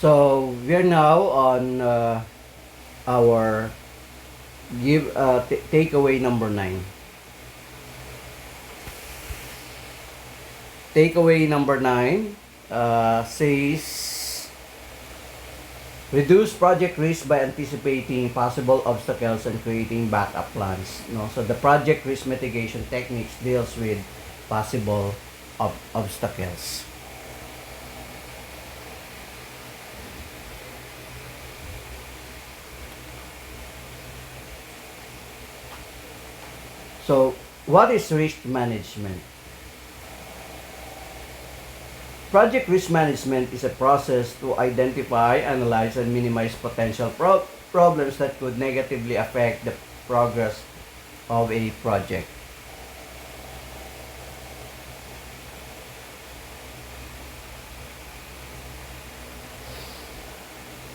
So we're now on our takeaway number 9. Takeaway number 9 says reduce project risk by anticipating possible obstacles and creating backup plans. No, so the project risk mitigation techniques deals with possible obstacles. So, what is risk management? Project risk management is a process to identify, analyze, and minimize potential problems that could negatively affect the progress of a project.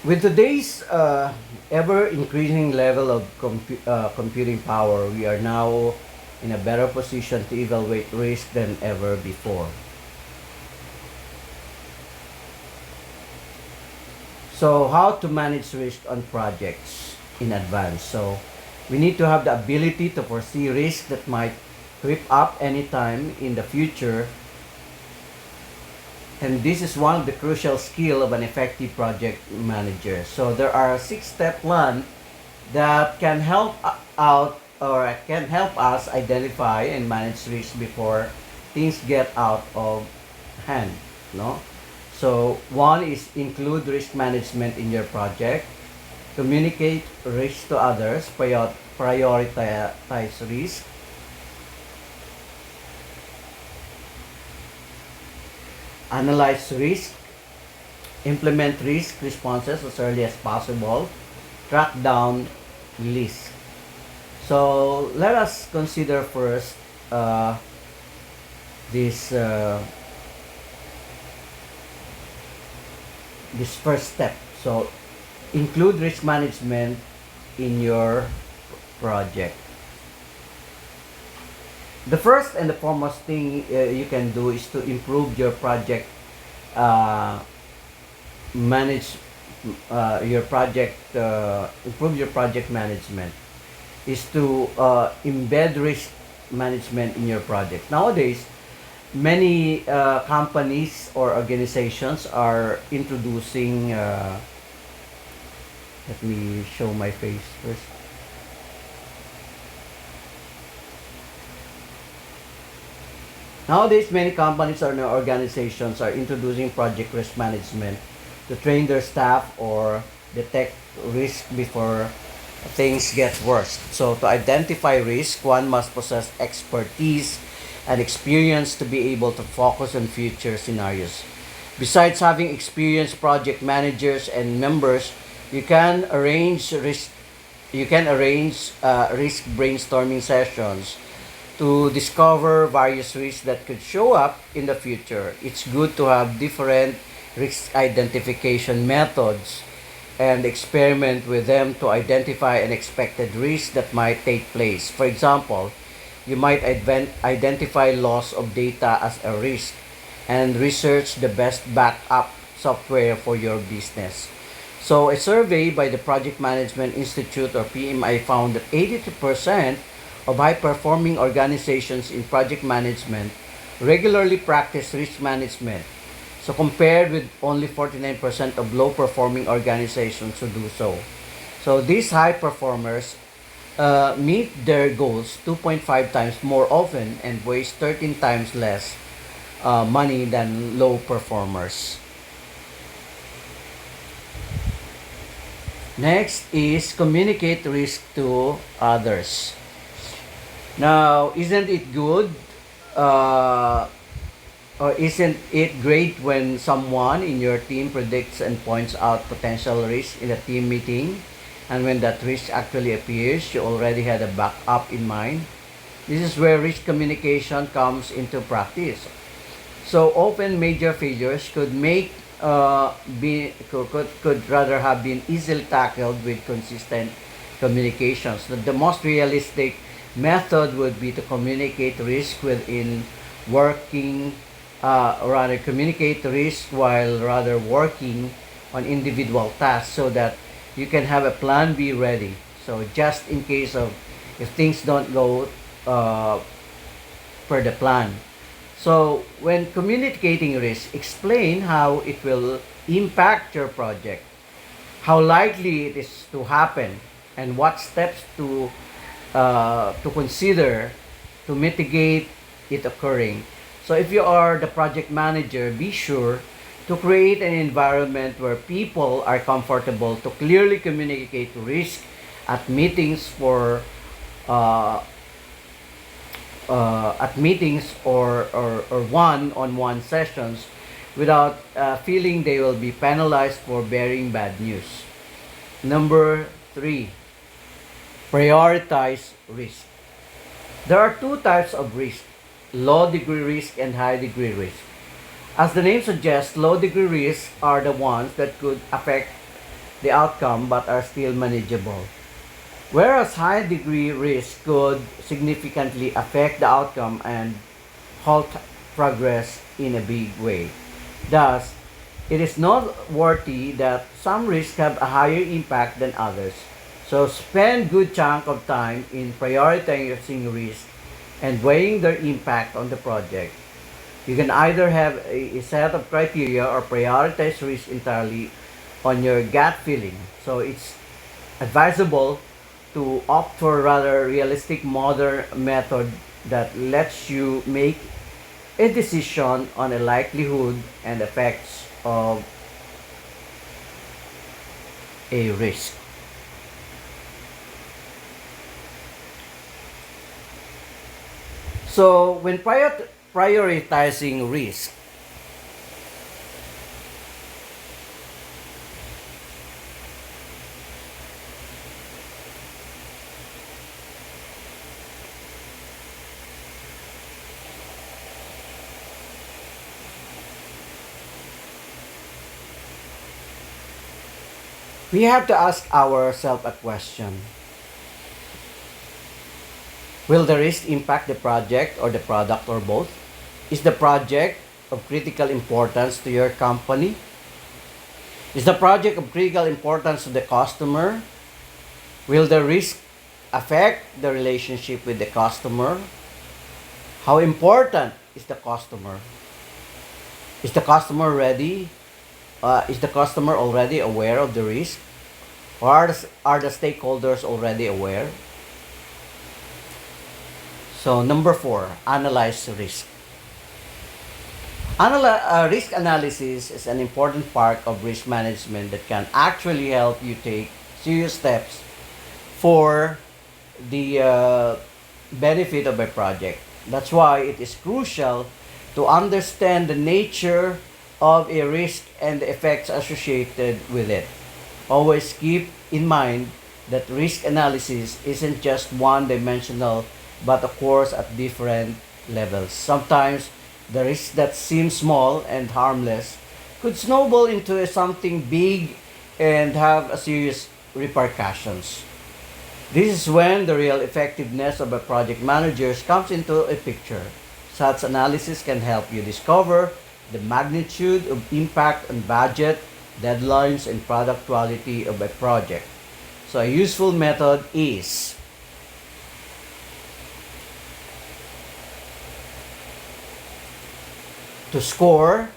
With today's ever-increasing level of computing power, we are now in a better position to evaluate risk than ever before. So, how to manage risk on projects in advance? So, we need to have the ability to foresee risk that might creep up anytime in the future. And this is one of the crucial skills of an effective project manager. So there are a 6-step plan that can help out or can help us identify and manage risk before things get out of hand. No? So one is include risk management in your project. Communicate risk to others. Prioritize risk. Analyze risk, implement risk responses as early as possible, track down risk. So let us consider first this this first step. So include risk management in your project. The first and the foremost thing you can do is to improve your project manage your project improve your project management is to embed risk management in your project. Nowadays, many companies or organizations are introducing let me show my face first. Nowadays, many companies or organizations are introducing project risk management to train their staff or detect risk before things get worse. So, to identify risk, one must possess expertise and experience to be able to focus on future scenarios. Besides having experienced project managers and members, you can arrange risk risk brainstorming sessions to discover various risks that could show up in the future. It's good to have different risk identification methods and experiment with them to identify unexpected risks that might take place. For example, you might identify loss of data as a risk and research the best backup software for your business. So, a survey by the Project Management Institute or PMI found that 82% of high-performing organizations in project management regularly practice risk management. So compared with only 49% of low-performing organizations who do so. So these high performers meet their goals 2.5 times more often and waste 13 times less money than low performers. Next is communicate risk to others. Now, isn't it good or isn't it great when someone in your team predicts and points out potential risk in a team meeting, and when that risk actually appears, you already had a backup in mind? This is where risk communication comes into practice. So often major failures could rather have been easily tackled with consistent communications. The most realistic method would be to communicate risk within working rather communicate risk while rather working on individual tasks so that you can have a plan B ready. So just in case of if things don't go uh, per the plan. So when communicating risk, explain how it will impact your project, how likely it is to happen, and what steps to consider to mitigate it occurring. So if you are the project manager, be sure to create an environment where people are comfortable to clearly communicate risk at meetings for uh, at meetings or one-on-one sessions without feeling they will be penalized for bearing bad news. Number three, prioritize risk. There are two types of risk: low degree risk and high degree risk. As the name suggests, low degree risks are the ones that could affect the outcome but are still manageable. Whereas high degree risk could significantly affect the outcome and halt progress in a big way. Thus, it is noteworthy that some risks have a higher impact than others. So spend good chunk of time in prioritizing risk and weighing their impact on the project. You can either have a set of criteria or prioritize risk entirely on your gut feeling. So it's advisable to opt for a rather realistic modern method that lets you make a decision on the likelihood and effects of a risk. So when prioritizing risk, we have to ask ourselves a question. Will the risk impact the project or the product or both? Is the project of critical importance to your company? Is the project of critical importance to the customer? Will the risk affect the relationship with the customer? How important is the customer? Is the customer ready? Is the customer already aware of the risk? Or are the stakeholders already aware? So number four, analyze risk. Risk analysis is an important part of risk management that can actually help you take serious steps for the benefit of a project. That's why it is crucial to understand the nature of a risk and the effects associated with it. Always keep in mind that risk analysis isn't just one dimensional but occurs at different levels. Sometimes the risk that seems small and harmless could snowball into something big and have a serious repercussions. This is when the real effectiveness of a project manager comes into a picture. Such analysis can help you discover the magnitude of impact on budget, deadlines, and product quality of a project. So a useful method is to score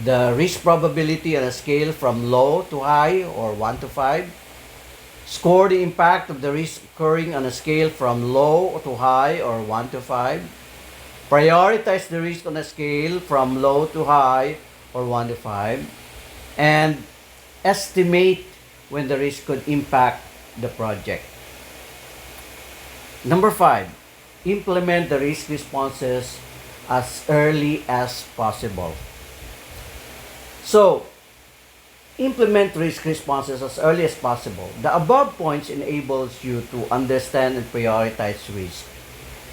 the risk probability on a scale from low to high or 1 to 5. Score the impact of the risk occurring on a scale from low to high or 1 to 5. Prioritize the risk on a scale from low to high or 1 to 5. And estimate when the risk could impact the project. Number 5, implement the risk responses as early as possible. So, implement risk responses as early as possible. The above points enables you to understand and prioritize risk.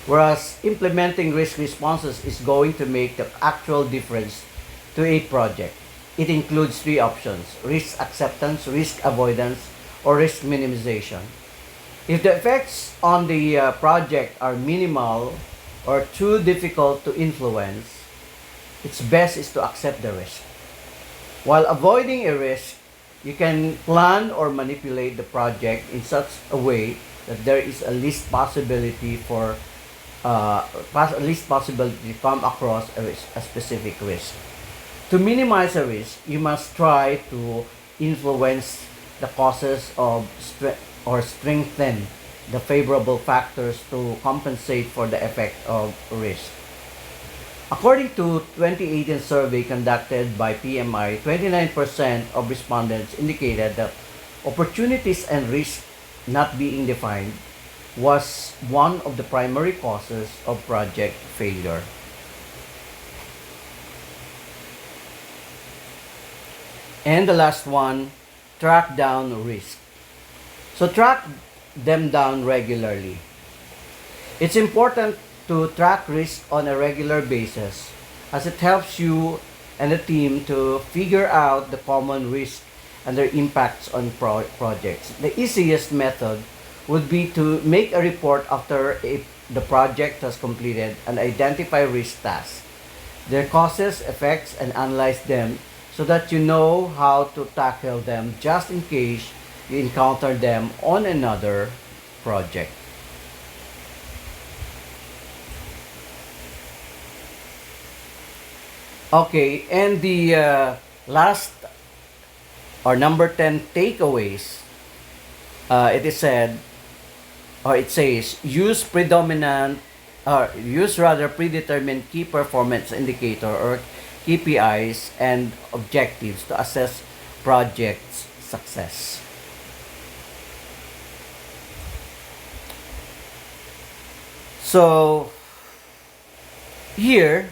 Whereas implementing risk responses is going to make the actual difference to a project. It includes three options: risk acceptance, risk avoidance, or risk minimization. If the effects on the project are minimal or too difficult to influence, it's best is to accept the risk. While avoiding a risk, you can plan or manipulate the project in such a way that there is a least possibility for least possibility to come across a specific risk. To minimize a risk, you must try to influence the causes of or strengthen the favorable factors to compensate for the effect of risk. According to 2018 survey conducted by PMI, 29% of respondents indicated that opportunities and risk not being defined was one of the primary causes of project failure. And the last one, track down risk. So track them down regularly. It's important to track risk on a regular basis as it helps you and the team to figure out the common risk and their impacts on projects. The easiest method would be to make a report after the project has completed and identify risk tasks, their causes, effects, and analyze them so that you know how to tackle them just in case you encounter them on another project. Okay, and the last or number 10 takeaways, it is said, or it says, use rather predetermined key performance indicator or KPIs and objectives to assess project's success. So, here,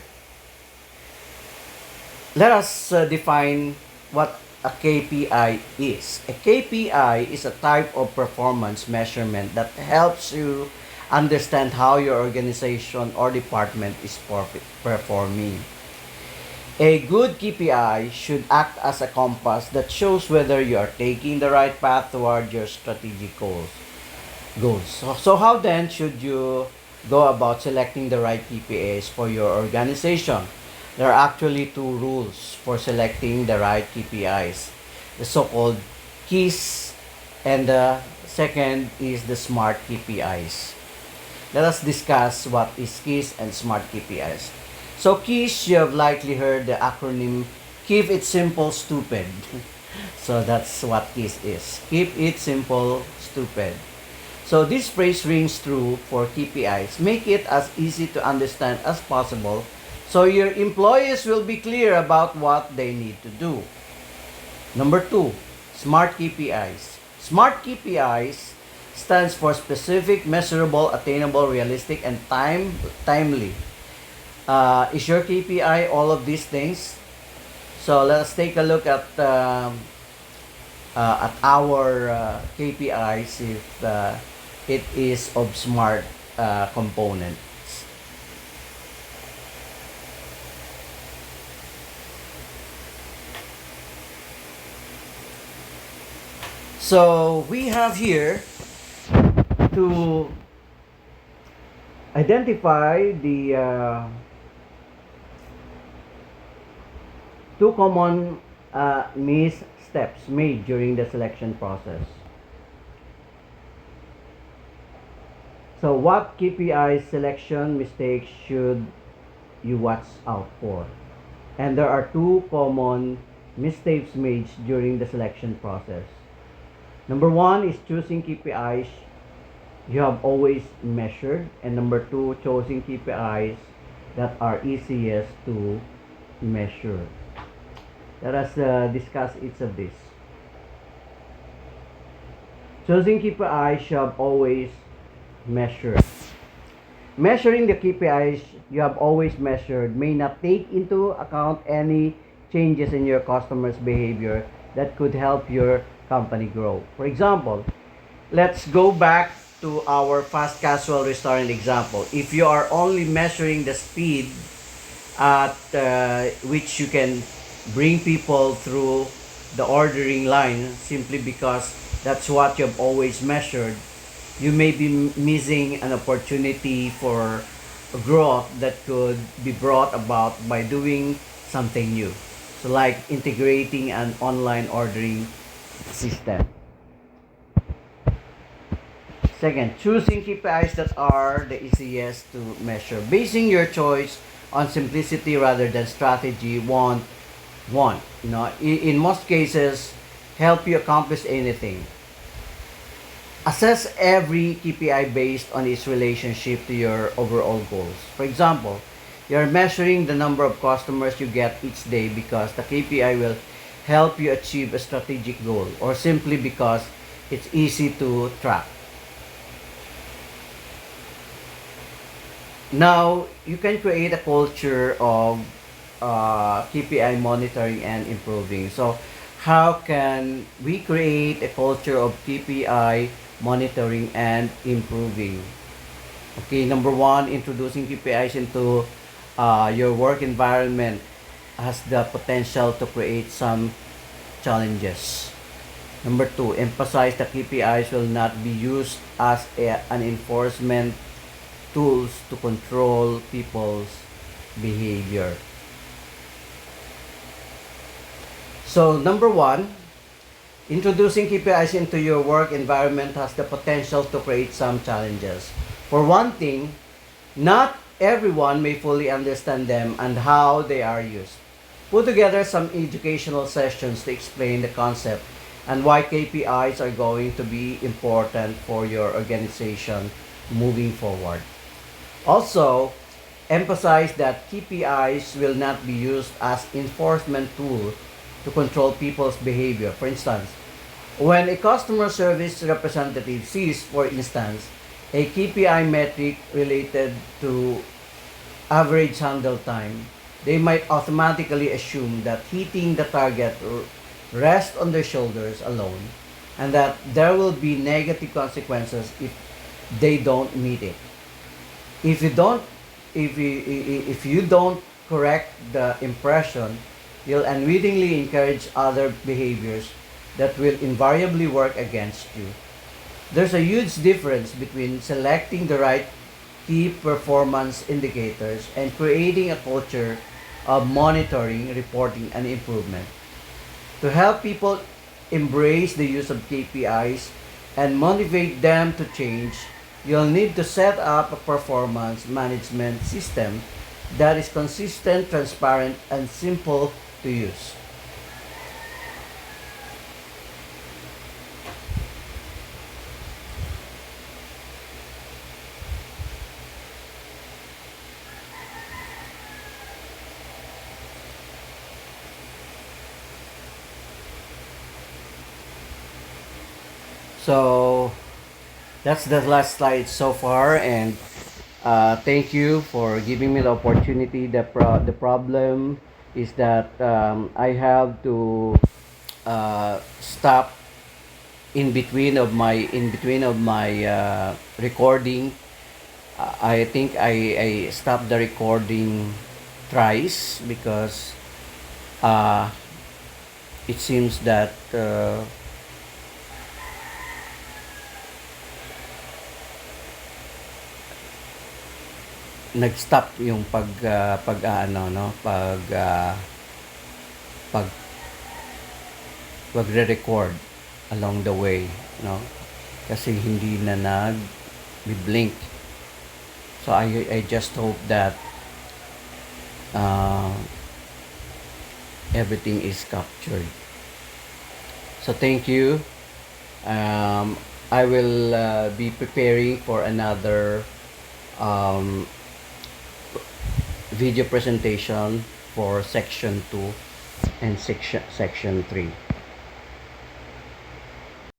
let us define what a KPI is. A KPI is a type of performance measurement that helps you understand how your organization or department is performing. A good KPI should act as a compass that shows whether you are taking the right path toward your strategic goals. So how then should you go about selecting the right KPIs for your organization? There are actually two rules for selecting the right KPIs. The so-called KEYS and the second is the SMART KPIs. Let us discuss what is KEYS and SMART KPIs. So KEYS, you have likely heard the acronym Keep It Simple, Stupid. So that's what KEYS is. Keep it simple, stupid. So this phrase rings true for KPIs. Make it as easy to understand as possible so your employees will be clear about what they need to do. Number 2, SMART KPIs. SMART KPIs stands for specific, measurable, attainable, realistic, and timely. Is your KPI all of these things? So let's take a look at our KPIs if it is of SMART component. So we have here to identify the two common missteps made during the selection process. So what KPI selection mistakes should you watch out for? And there are two common mistakes made during the selection process. Number 1 is choosing KPIs you have always measured, and number 2, choosing KPIs that are easiest to measure. Let us discuss each of these. Choosing KPIs you have always measured. Measuring the KPIs you have always measured may not take into account any changes in your customers' behavior that could help your company grow. For example, let's go back to our fast casual restaurant example. If you are only measuring the speed at which you can bring people through the ordering line simply because that's what you've always measured, you may be missing an opportunity for growth that could be brought about by doing something new. So like integrating an online ordering system. Second, choosing KPIs that are the easiest to measure. Basing your choice on simplicity rather than strategy won't, in most cases, help you accomplish anything. Assess every KPI based on its relationship to your overall goals. For example, you're measuring the number of customers you get each day because the KPI will help you achieve a strategic goal, or simply because it's easy to track. Now, you can create a culture of KPI monitoring and improving. So, how can we create a culture of KPI monitoring and improving? Okay, number one, introducing KPIs into your work environment has the potential to create some challenges. Number two, emphasize that KPIs will not be used as an enforcement tools to control people's behavior. So, number one, introducing KPIs into your work environment has the potential to create some challenges. For one thing, not everyone may fully understand them and how they are used. Put together some educational sessions to explain the concept and why KPIs are going to be important for your organization moving forward. Also, emphasize that KPIs will not be used as enforcement tool to control people's behavior. For instance, when a customer service representative sees, for instance, a KPI metric related to average handle time, they might automatically assume that hitting the target rests on their shoulders alone, and that there will be negative consequences if they don't meet it. If you don't, if you don't correct the impression, you'll unwittingly encourage other behaviors that will invariably work against you. There's a huge difference between selecting the right key performance indicators and creating a culture of monitoring, reporting, and improvement. To help people embrace the use of KPIs and motivate them to change, you'll need to set up a performance management system that is consistent, transparent, and simple to use. So that's the last slide so far, and thank you for giving me the opportunity. The problem is that I have to stop in between of my recording. I think I stopped the recording thrice because uh, it seems that nag-stop yung pag pagre-record along the way, no? Kasi hindi na nag-blink. So I just hope that uh, everything is captured. So thank you. I will be preparing for another um, video presentation for section 2 and section 3.